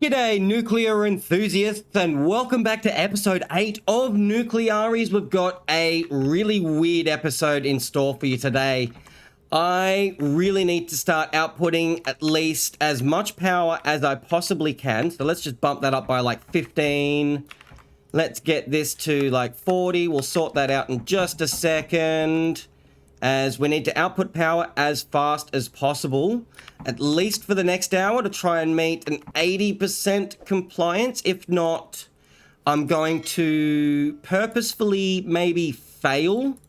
G'day, nuclear enthusiasts, and welcome back to episode 8 of Nuclearies. We've got a really weird episode in store for you today. I really need to start outputting at least as much power as I possibly can. So let's just bump that up by like 15. Let's get this to like 40. We'll sort that out in just a second, as we need to output power as fast as possible, at least for the next hour, to try and meet an 80% compliance. If not, I'm going to purposefully maybe fail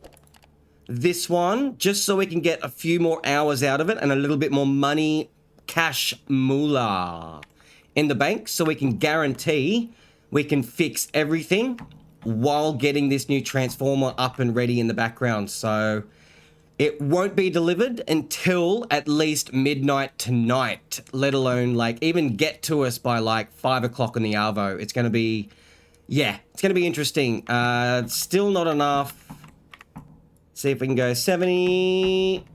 this one, just so we can get a few more hours out of it and a little bit more money, cash moolah, in the bank, so we can guarantee we can fix everything while getting this new transformer up and ready in the background. So it won't be delivered until at least midnight tonight, let alone like even get to us by like 5 o'clock in the Arvo. It's going to be, yeah, it's going to be interesting. Still not enough. See if we can go 70,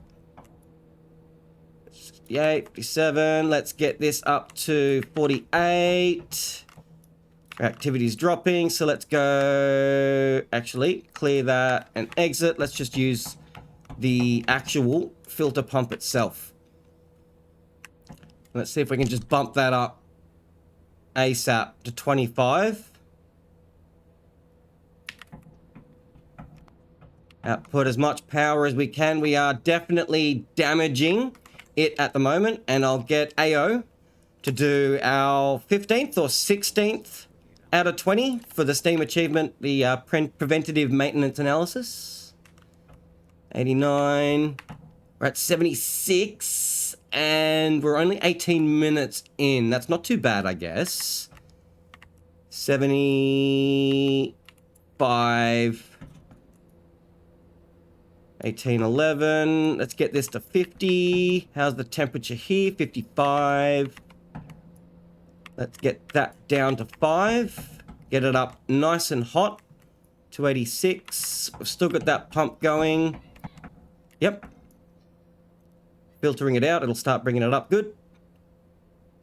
68, 57. Let's get this up to 48. Our activity's dropping, so let's go, actually, clear that and exit. Let's just use the actual filter pump itself. Let's see if we can just bump that up ASAP to 25. Output as much power as we can. We are definitely damaging it at the moment, and I'll get AO to do our 15th or 16th out of 20 for the Steam achievement, the preventative maintenance analysis. 89. We're at 76, and we're only 18 minutes in. That's not too bad, I guess. 75. 18, 11. Let's get this to 50. How's the temperature here? 55. Let's get that down to 5. Get it up nice and hot to 86. We've still got that pump going. Yep. Filtering it out. It'll start bringing it up good.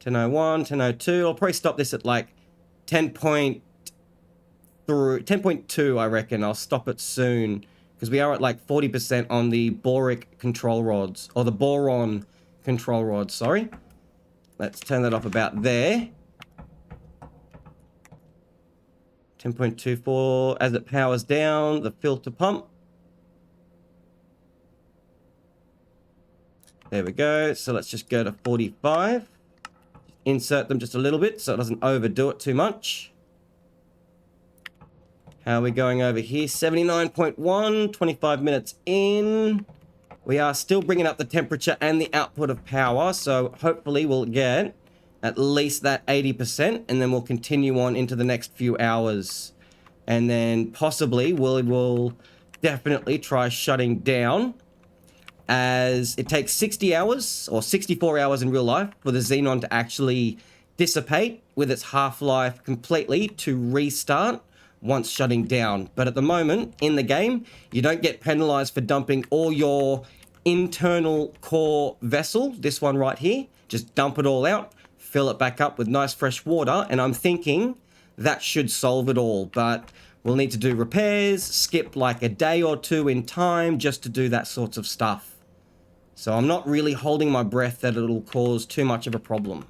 1001, 1002. I'll probably stop this at like 10.2, I reckon. I'll stop it soon, because we are at like 40% on the boric control rods, or the boron control rods, sorry. Let's turn that off about there. 10.24 as it powers down the filter pump. There we go. So let's just go to 45. Insert them just a little bit so it doesn't overdo it too much. How are we going over here? 79.1, 25 minutes in. We are still bringing up the temperature and the output of power, so hopefully we'll get at least that 80%, and then we'll continue on into the next few hours. And then possibly we'll definitely try shutting down, as it takes 60 hours, or 64 hours in real life, for the xenon to actually dissipate with its half-life completely to restart once shutting down. But at the moment, in the game, you don't get penalized for dumping all your internal core vessel, this one right here. Just dump it all out, fill it back up with nice fresh water, and I'm thinking that should solve it all. But we'll need to do repairs, skip like a day or two in time just to do that sorts of stuff. So I'm not really holding my breath that it'll cause too much of a problem.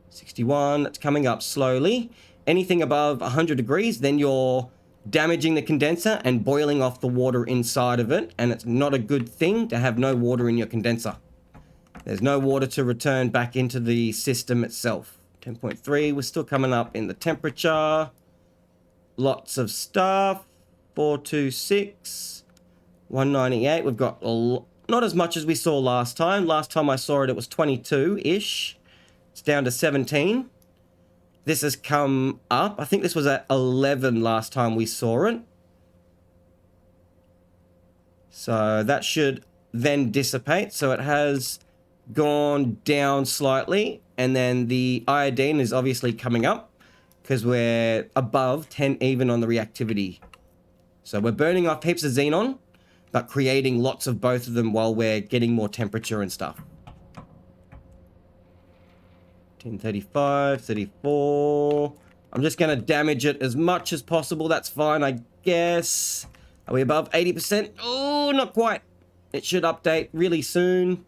61, that's coming up slowly. Anything above 100 degrees, then you're damaging the condenser and boiling off the water inside of it, and it's not a good thing to have no water in your condenser. There's no water to return back into the system itself. 10.3, we're still coming up in the temperature. Lots of stuff. 426, 198. We've got not as much as we saw last time. Last time I saw it, it was 22-ish. It's down to 17. This has come up. I think this was at 11 last time we saw it. So that should then dissipate. So it has gone down slightly, and then the iodine is obviously coming up because we're above 10 even on the reactivity. So we're burning off heaps of xenon, but creating lots of both of them while we're getting more temperature and stuff. 1035, 34. I'm just going to damage it as much as possible. That's fine, I guess. Are we above 80%? Oh, not quite. It should update really soon.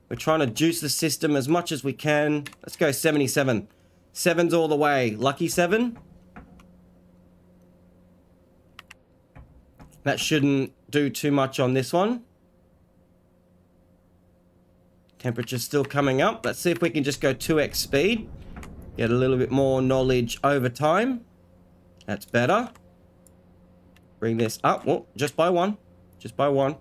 We're trying to juice the system as much as we can. Let's go 77. 7's all the way. Lucky 7. That shouldn't do too much on this one. Temperature's still coming up. Let's see if we can just go 2x speed. Get a little bit more knowledge over time. That's better. Bring this up. Well, just by one. Just by one.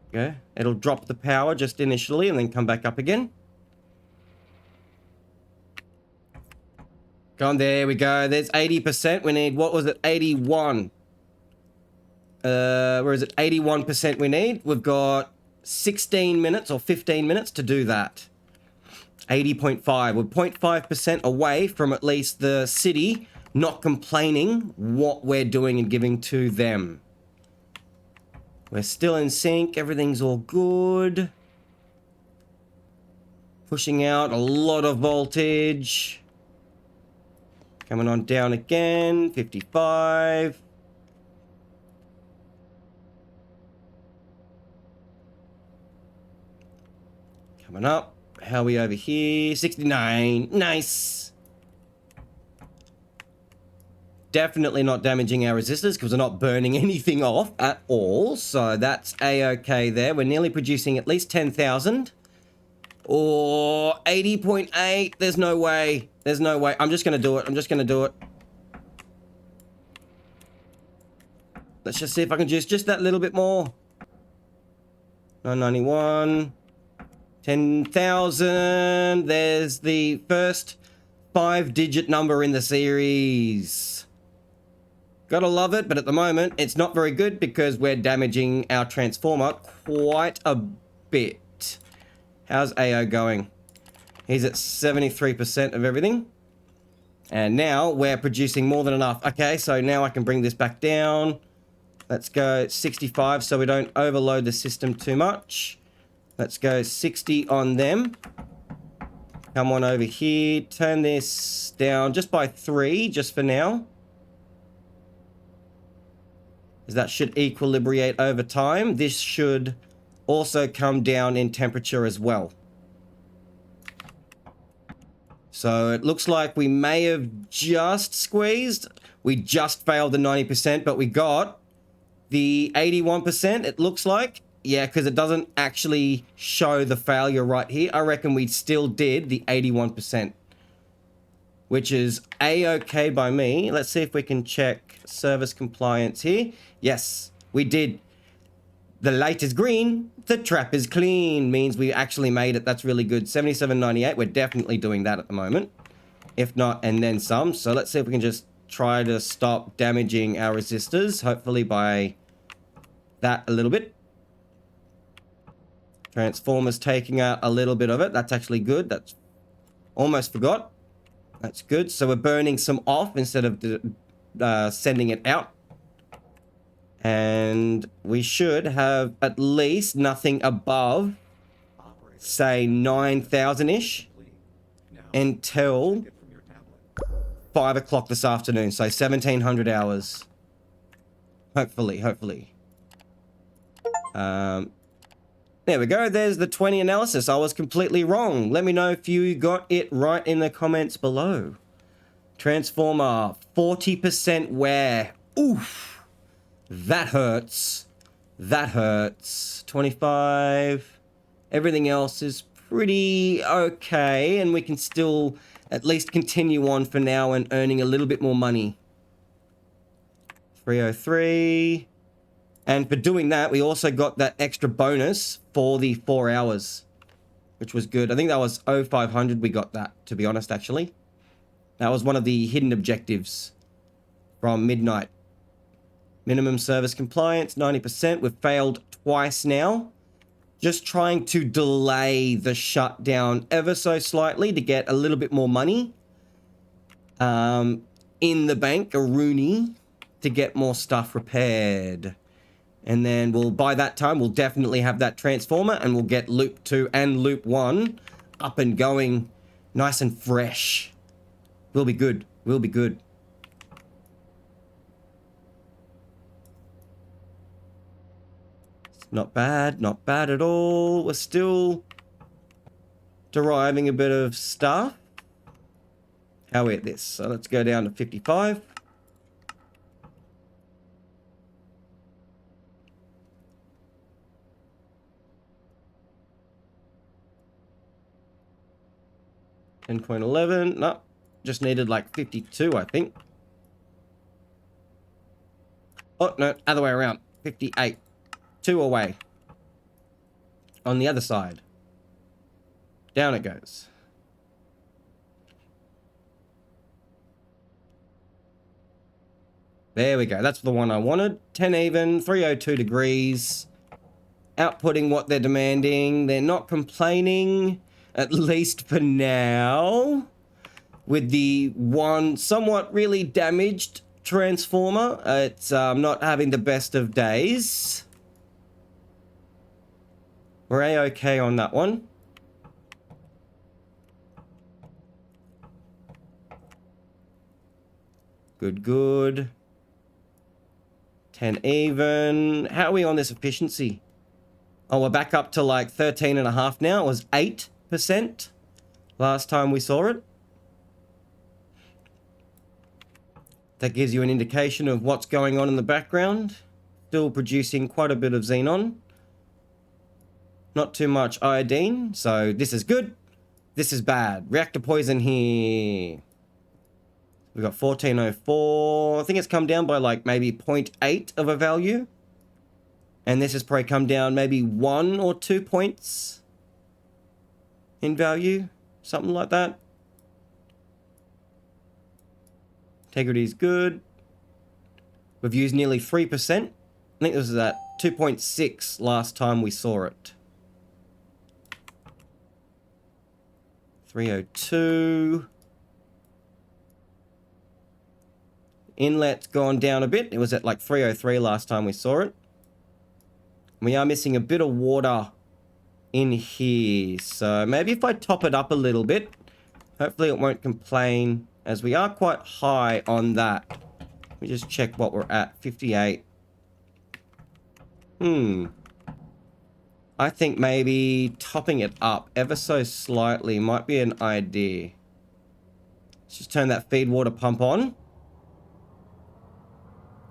Okay. It'll drop the power just initially and then come back up again. Go on, there we go. There's 80%. We need, what was it? 81. Where is it? 81% we need. We've got 16 minutes or 15 minutes to do that. 80.5. We're 0.5% away from at least the city not complaining what we're doing and giving to them. We're still in sync. Everything's all good. Pushing out a lot of voltage. Coming on down again. 55. Coming up. How are we over here? 69. Nice. Definitely not damaging our resistors because we're not burning anything off at all. So that's a-okay there. We're nearly producing at least 10,000. Or 80.8. There's no way. There's no way. I'm just going to do it. I'm just going to do it. Let's just see if I can juice just that little bit more. 991. 10,000. There's the first 5-digit number in the series. Gotta love it, but at the moment, it's not very good because we're damaging our transformer quite a bit. How's AO going? He's at 73% of everything. And now we're producing more than enough. Okay, so now I can bring this back down. Let's go 65 so we don't overload the system too much. Let's go 60 on them. Come on over here. Turn this down just by 3, just for now. Because that should equilibrate over time. This should also come down in temperature as well. So it looks like we may have just squeezed. We just failed the 90%, but we got the 81%, it looks like. Yeah, because it doesn't actually show the failure right here. I reckon we still did the 81%, which is a-okay by me. Let's see if we can check service compliance here. Yes, we did. The light is green, the trap is clean. Means we actually made it. That's really good. 77.98. We're definitely doing that at the moment. If not, and then some. So let's see if we can just try to stop damaging our resistors. Hopefully by that a little bit. Transformers taking out a little bit of it. That's actually good. That's almost forgot. That's good. So we're burning some off instead of sending it out. And we should have at least nothing above, say, 9,000-ish until 5 o'clock this afternoon. So 1,700 hours. Hopefully. There we go. There's the 20 analysis. I was completely wrong. Let me know if you got it right in the comments below. Transformer, 40% wear. Oof. That hurts. That hurts. 25. Everything else is pretty okay. And we can still at least continue on for now and earning a little bit more money. 303. And for doing that, we also got that extra bonus for the 4 hours, which was good. I think that was 0500 we got that, to be honest, actually. That was one of the hidden objectives from midnight. Minimum service compliance, 90%. We've failed twice now. Just trying to delay the shutdown ever so slightly to get a little bit more money in the bank, a Rooney, to get more stuff repaired. And then by that time, we'll definitely have that transformer and we'll get loop 2 and loop 1 up and going, nice and fresh. We'll be good. We'll be good. Not bad. Not bad at all. We're still deriving a bit of stuff. How are we at this? So let's go down to 55. $10.11. No, just needed like 52, I think. Oh, no, other way around. 58. 2 away. On the other side. Down it goes. There we go. That's the one I wanted. 10 even, 302 degrees. Outputting what they're demanding. They're not complaining, at least for now. With the one somewhat really damaged transformer, it's not having the best of days. We're A-okay on that one. Good, good. 10 even. How are we on this efficiency? Oh, we're back up to like 13.5 now. It was 8% last time we saw it. That gives you an indication of what's going on in the background. Still producing quite a bit of xenon. Not too much iodine, so this is good. This is bad. Reactor poison here. We've got 1404. I think it's come down by like maybe 0.8 of a value. And this has probably come down maybe 1 or 2 points in value. Something like that. Integrity is good. We've used nearly 3%. I think this was at 2.6 last time we saw it. 302. Inlet's gone down a bit. It was at like 303 last time we saw it. We are missing a bit of water in here. So maybe if I top it up a little bit, hopefully it won't complain, as we are quite high on that. Let me just check what we're at. 58. I think maybe topping it up ever so slightly might be an idea. Let's just turn that feed water pump on,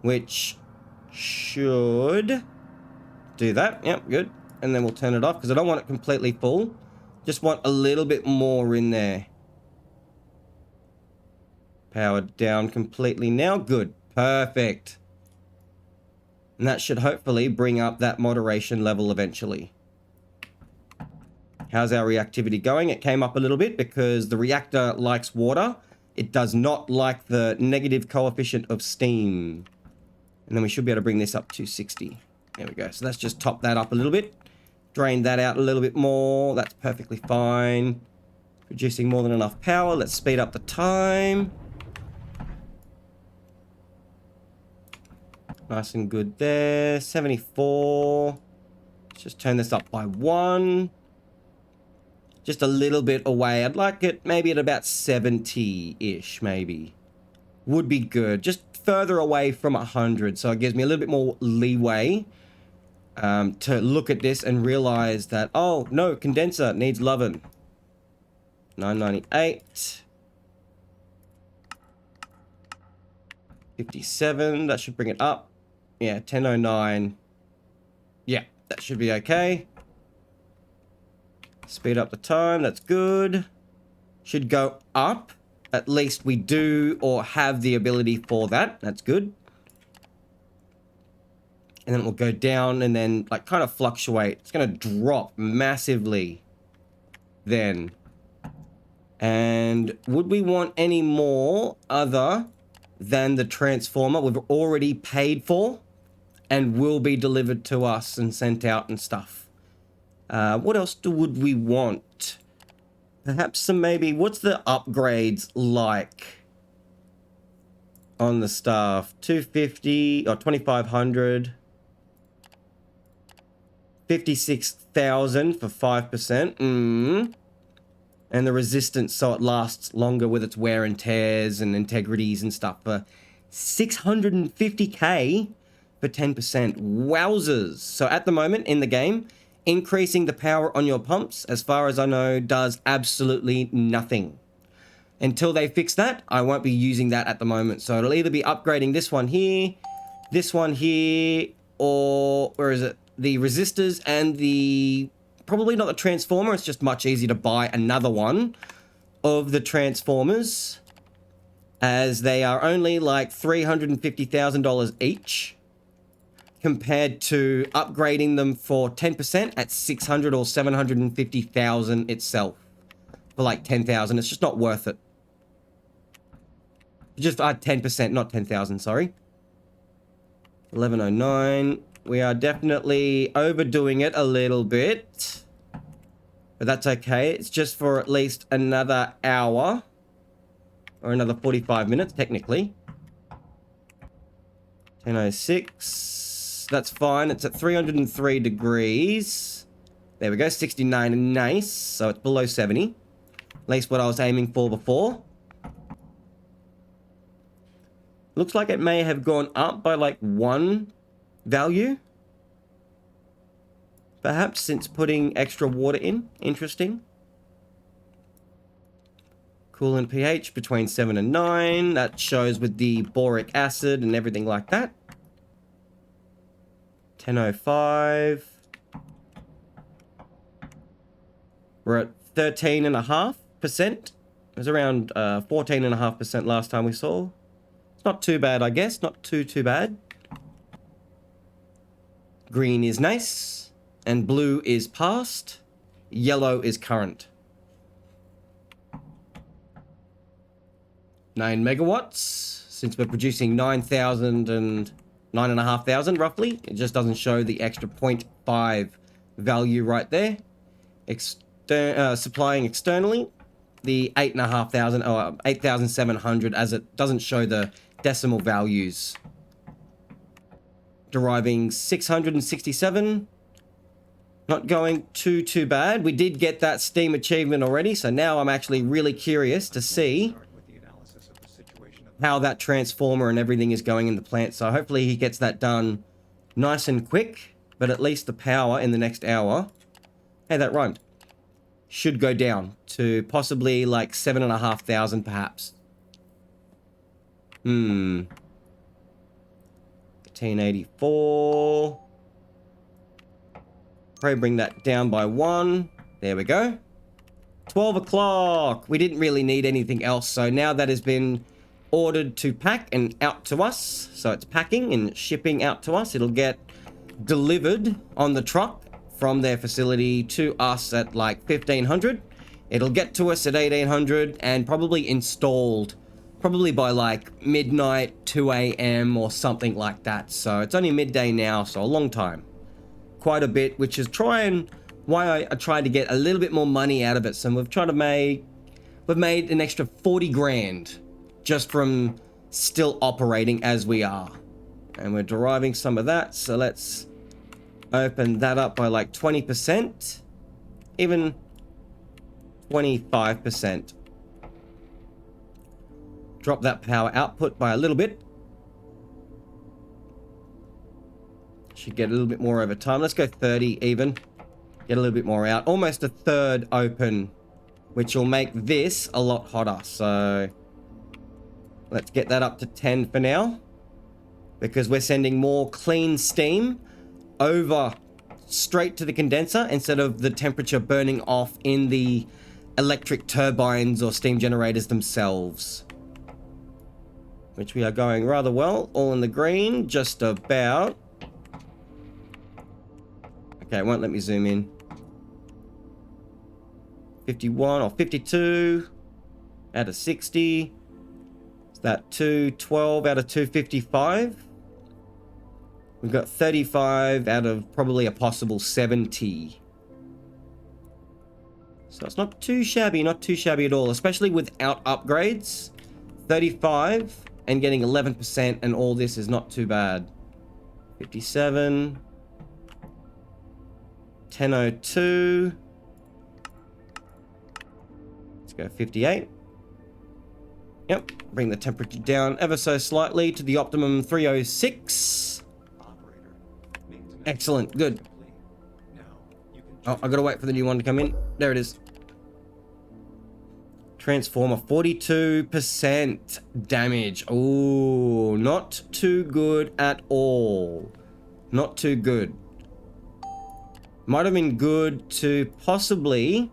which should do that. Yep, good. And then we'll turn it off because I don't want it completely full. Just want a little bit more in there. Powered down completely now. Good. Perfect. And that should hopefully bring up that moderation level eventually. How's our reactivity going? It came up a little bit because the reactor likes water. It does not like the negative coefficient of steam. And then we should be able to bring this up to 60. There we go. So let's just top that up a little bit. Drain that out a little bit more. That's perfectly fine. Producing more than enough power. Let's speed up the time. Nice and good there. 74. Let's just turn this up by 1. Just a little bit away. I'd like it maybe at about 70-ish, maybe. Would be good. Just further away from 100. So it gives me a little bit more leeway to look at this and realize that, oh, no, condenser needs loving. 998. 57. That should bring it up. Yeah, 1009. Yeah, that should be okay. Speed up the time. That's good. Should go up. At least we do or have the ability for that. That's good. And then it will go down and then like kind of fluctuate. It's going to drop massively then. And would we want any more other than the transformer we've already paid for and will be delivered to us and sent out and stuff? What else would we want? Perhaps some maybe, what's the upgrades like on the staff? 250 or 2500. 56,000 for 5%. And the resistance so it lasts longer with its wear and tears and integrities and stuff for 650k for 10%. Wowzers. So at the moment in the game, increasing the power on your pumps, as far as I know, does absolutely nothing. Until they fix that, I won't be using that at the moment. So it'll either be upgrading this one here, or where is it? The resistors and the... Probably not the transformer, it's just much easier to buy another one of the transformers, as they are only like $350,000 each, compared to upgrading them for 10% at 600 or 750,000 itself for like 10,000. It's just not worth it. Just 10%, not 10,000, sorry. 1109. We are definitely overdoing it a little bit, but that's okay. It's just for at least another hour, or another 45 minutes, technically. 10:06. That's fine. It's at 303 degrees. There we go, 69, nice. So it's below 70. At least what I was aiming for before. Looks like it may have gone up by like 1 value. Perhaps since putting extra water in. Interesting. Coolant pH between 7 and 9. That shows with the boric acid and everything like that. 10:05. We're at 13.5%. It was around 14.5% last time we saw. It's not too bad, I guess. Not too bad. Green is nice. And blue is past. Yellow is current. 9 megawatts. Since we're producing 9,000 and 9,500 roughly, it just doesn't show the extra 0.5 value right there. Supplying externally the 8,500 or 8,700, as it doesn't show the decimal values. Deriving 667. Not going too bad. We did get that Steam achievement already, so now I'm actually really curious to see how that transformer and everything is going in the plant. So hopefully he gets that done nice and quick, but at least the power in the next hour, hey, that rhymed, should go down to possibly like 7,500 perhaps. 1884. Probably bring that down by 1. There we go. 12 o'clock. We didn't really need anything else, so now that has been ordered to pack and out to us. So it's packing and shipping out to us. It'll get delivered on the truck from their facility to us at like 1500. It'll get to us at 1800 and probably installed probably by like midnight, 2 a.m. or something like that. So it's only midday now, so a long time. Quite a bit, which is why I tried to get a little bit more money out of it. So we've made an extra 40 grand just from still operating as we are. And we're deriving some of that. So let's open that up by like 20%, even 25%. Drop that power output by a little bit. Should get a little bit more over time. Let's go 30 even. Get a little bit more out. Almost a third open, which will make this a lot hotter. So let's get that up to 10 for now, because we're sending more clean steam over straight to the condenser instead of the temperature burning off in the electric turbines or steam generators themselves, which we are going rather well. All in the green, just about. Okay, it won't let me zoom in. 51 or 52 out of 60. Is that 212 out of 255? We've got 35 out of probably a possible 70. So it's not too shabby at all, especially without upgrades. 35 and getting 11%, and all this is not too bad. 57. 1002. Let's go 58. Yep, bring the temperature down ever so slightly to the optimum 306. Excellent, good. Oh, I gotta wait for the new one to come in. There it is. Transformer, 42% damage. Oh, not too good at all. Not too good. Might have been good to possibly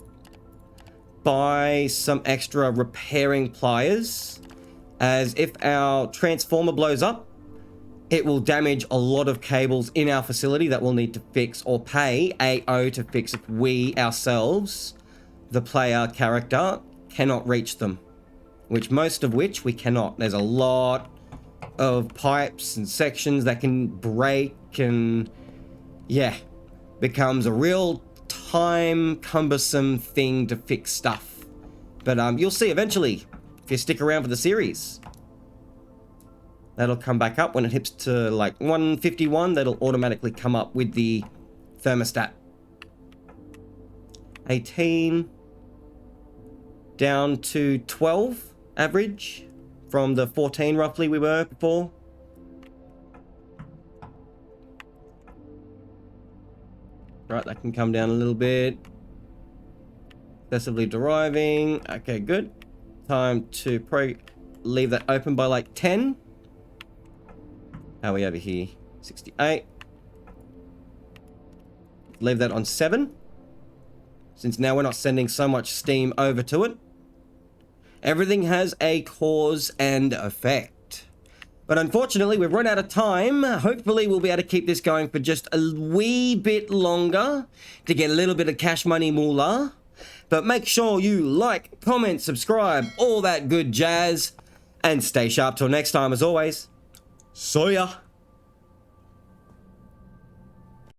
buy some extra repairing pliers, as if our transformer blows up, it will damage a lot of cables in our facility that we'll need to fix or pay AO to fix if we ourselves, the player character, cannot reach them. Which most of which we cannot. There's a lot of pipes and sections that can break and yeah, becomes a real time cumbersome thing to fix stuff. But you'll see eventually if you stick around for the series. That'll come back up when it hits to like 151. That'll automatically come up with the thermostat. 18 down to 12 average from the 14 roughly we were before. Right, that can come down a little bit. Excessively deriving. Okay, good. Time to probably leave that open by like 10. How are we over here? 68. Leave that on 7. Since now we're not sending so much steam over to it. Everything has a cause and effect. But unfortunately, we've run out of time. Hopefully, we'll be able to keep this going for just a wee bit longer to get a little bit of cash money moolah. But make sure you like, comment, subscribe, all that good jazz. And stay sharp till next time as always. See ya.